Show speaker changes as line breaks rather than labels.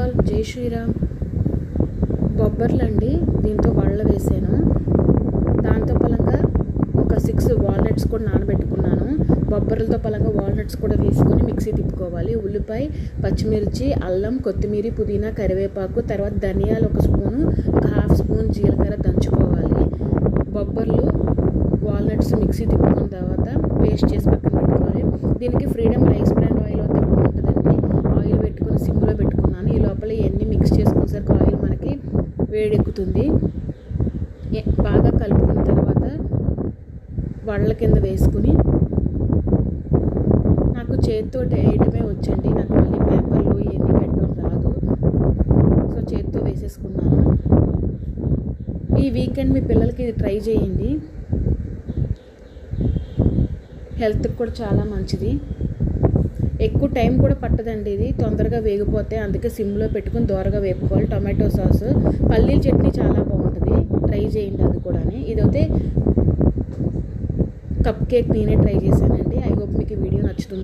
All, జై శ్రీరామ్. బొబ్బర్లండి, దీంతో వడలు వేసాను. దాంతో పలంగా ఒక 6 వాల్నట్స్ కూడా నానబెట్టుకున్నాను. బొబ్బర్లతో పలంగా వాల్నట్స్ కూడా వేసుకొని మిక్సీ తిప్పుకోవాలి. ఉల్లిపాయ, పచ్చిమిర్చి, అల్లం, కొత్తిమీర, పుదీనా, కరివేపాకు, తర్వాత ధనియాలు 1 స్పూను, ఒక 1/2 స్పూన్ జీలకర్ర దంచుకోవాలి. బొబ్బర్లు, వాల్నట్స్ మిక్సీ తిప్పుకున్న తర్వాత పేస్ట్ చేసి పక్కన పెట్టుకోవాలి. దీనికి ఫ్రీడమ్ రైస్ బ్రాండ్ ఆయిల్ అయితే బాగుంటుందండి. ఆయిల్ పెట్టుకొని సిమ్లో పెట్టుకున్నాను. ఈ లోపల ఇవన్నీ మిక్స్ చేసుకునేసరికి ఆయిల్ మనకి వేడెక్కుతుంది. బాగా కలుపుకున్న తర్వాత వడల కింద వేసుకుని, నాకు చేతితో వేయటమే వచ్చండి, నాకు మళ్ళీ పేపర్లు ఇవన్నీ పెట్టడం రాదు. సో చేతితో వేసేసుకున్నాను. ఈ వీకెండ్ మీ పిల్లలకి ఇది ట్రై చేయండి, హెల్త్కి కూడా చాలా మంచిది. ఎక్కువ టైం కూడా పట్టదండి, ఇది తొందరగా వేగిపోతే. అందుకే సిమ్లో పెట్టుకుని దోరగా వేపుకోవాలి. టొమాటో సాస్, పల్లీల చట్నీ చాలా బాగుంటుంది, ట్రై చేయండి అది కూడా. ఇదైతే కప్ కేక్ నేనే ట్రై చేశానండి. ఐ హోప్ మీకు ఈ వీడియో నచ్చుతుంది.